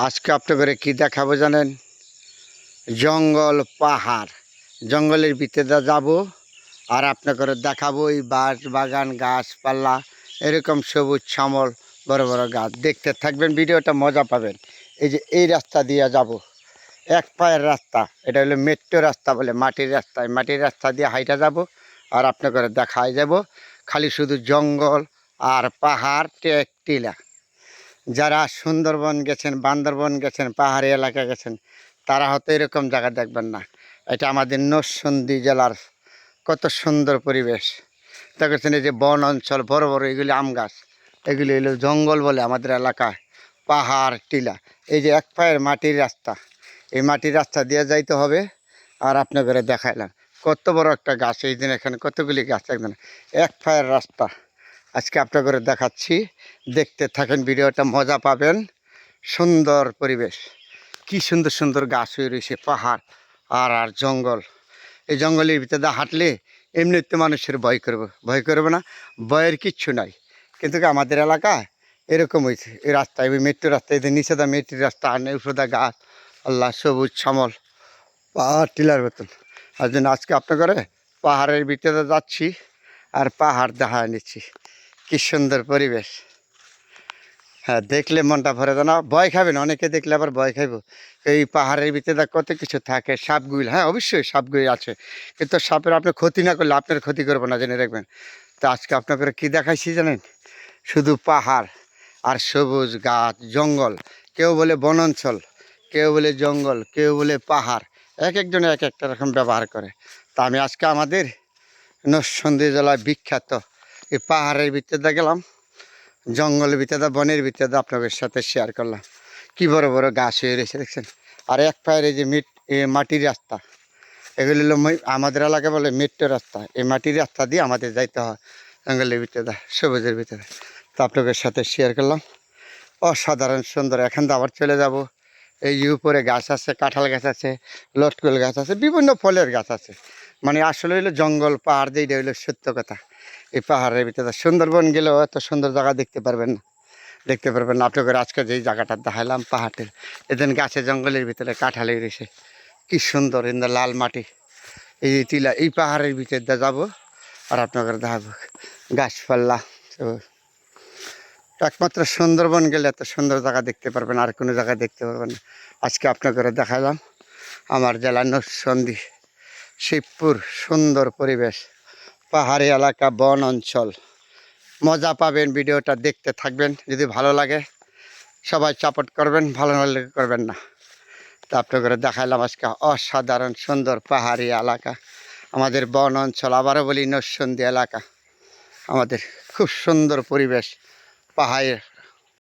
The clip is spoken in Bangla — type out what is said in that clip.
আজকে আপনাদের কি দেখাবো জানেন? জঙ্গল পাহাড় জঙ্গলের ভিতরে যাব আর আপনাদের দেখাবো এই বাঁশ বাগান গাছপালা এরকম সবুজ শ্যামল বড় বড় গাছ দেখতে থাকবেন, ভিডিওটা মজা পাবেন। এই যে এই রাস্তা দিয়ে যাব, এক পায়ের রাস্তা, এটা হলো মেট্রো রাস্তা বলে, মাটির রাস্তায় মাটির রাস্তা দিয়ে হাইটা যাব আর আপনাদের দেখায় যাব খালি শুধু জঙ্গল আর পাহাড় টিলা। যারা সুন্দরবন গেছেন, বান্দরবন গেছেন, পাহাড়ি এলাকা গেছেন, তারা হয়তো এরকম জায়গা দেখবেন না। এটা আমাদের নরসিংদী জেলার কত সুন্দর পরিবেশ দেখেছেন। এই যে বন অঞ্চল, বড় বড় এগুলি আম গাছ, এগুলি হলো জঙ্গল বলে আমাদের এলাকায়, পাহাড় টিলা। এই যে এক পায়ের মাটির রাস্তা, এই মাটির রাস্তা দিয়ে যাইতে হবে। আর আপনাদের দেখাইলাম কত বড় একটা গাছ, এই দিন এখানে কতগুলি গাছ, একদম এক পায়ের রাস্তা। আজকে আপনাদের দেখাচ্ছি, দেখতে থাকেন, ভিডিওটা মজা পাবেন। সুন্দর পরিবেশ, কি সুন্দর সুন্দর গাছ হয়ে রয়েছে, পাহাড় আর আর জঙ্গল। এই জঙ্গলের ভিতরে হাঁটলে এমনিতে মানুষের ভয় করবে না, ভয়ের কিচ্ছু নাই। কিন্তু আমাদের এলাকায় এরকম হয়েছে, এই রাস্তায় মেট্রো রাস্তায় নিচে দা মেট্রির রাস্তা আর উপদা গাছ, আল্লাহ সবুজ শ্যামল পাহাড় টিলার বেতন। আর জন্য আজকে আপনাদের পাহাড়ের ভিতরে যাচ্ছি আর পাহাড় দেখা নিচ্ছি, কি সুন্দর পরিবেশ। হ্যাঁ, দেখলে মনটা ভরে যায় না? ভয় খাবেন, অনেকে দেখলে আবার ভয় খাইব। এই পাহাড়ের ভিতরে কত কিছু থাকে, সাপগুল, হ্যাঁ অবশ্যই সাপগুল আছে, কিন্তু সাপের আপনি ক্ষতি না করলে আপনার ক্ষতি করবো না, জেনে রাখবেন। তো আজকে আপনাকে কি দেখাইছি জানেন? শুধু পাহাড় আর সবুজ গাছ জঙ্গল। কেউ বলে বনাঞ্চল, কেউ বলে জঙ্গল, কেউ বলে পাহাড়, এক একজনে এক একটা রকম ব্যবহার করে। তা আমি আজকে আমাদের নরসিংদী জেলায় বিখ্যাত এই পাহাড়ের ভিতরে গেলাম, জঙ্গলের ভিতরে বনের ভিতরে আপনাদের সাথে শেয়ার করলাম। কি বড় বড় গাছ হয়ে রয়েছে দেখছেন। আর এক পায়ের এই যে মাটির রাস্তা, এগুলি হলো আমাদের এলাকায় বলে মেট্রো রাস্তা। এই মাটির রাস্তা দিয়ে আমাদের যাইতে হয় জঙ্গলের ভিতরে, সবুজের ভিতরে। তো আপনাদের সাথে শেয়ার করলাম, অসাধারণ সুন্দর। এখান থেকে আবার চলে যাব, এই উপরে গাছ আছে, কাঁঠাল গাছ আছে, লটকল গাছ আছে, বিভিন্ন ফলের গাছ আছে। মানে আসলে হইলো জঙ্গল পাহাড়, যেইটা হইলো সত্য কথা। এই পাহাড়ের ভিতরে সুন্দরবন গেলেও এত সুন্দর জায়গা দেখতে পারবেন না, দেখতে পারবেন না। আপনাদের আজকে যেই জায়গাটা দেখালাম পাহাড়ের, এদিন গাছে জঙ্গলের ভিতরে কাঁঠাল রয়েছে, কি সুন্দর ইন্দা লাল মাটি, এই টিলা। এই পাহাড়ের ভিতরে যাবো আর আপনাদের দেখাবো গাছপালা। একমাত্র সুন্দরবন গেলে এত সুন্দর জায়গা দেখতে পারবেন, আর কোনো জায়গায় দেখতে পারবেন না। আজকে আপনাদের দেখালাম আমার জেলা নরসিংদী, শিবপুর, সুন্দর পরিবেশ, পাহাড়ি এলাকা, বন অঞ্চল। মজা পাবেন, ভিডিওটা দেখতে থাকবেন। যদি ভালো লাগে সবাই সাপোর্ট করবেন, ভালো না লাগে করবেন না। তা আপনাদের দেখাইলাম আজকে অসাধারণ সুন্দর পাহাড়ি এলাকা, আমাদের বন অঞ্চল। আবারও বলি নরসিংদী এলাকা, আমাদের খুব সুন্দর পরিবেশ, পাহাড়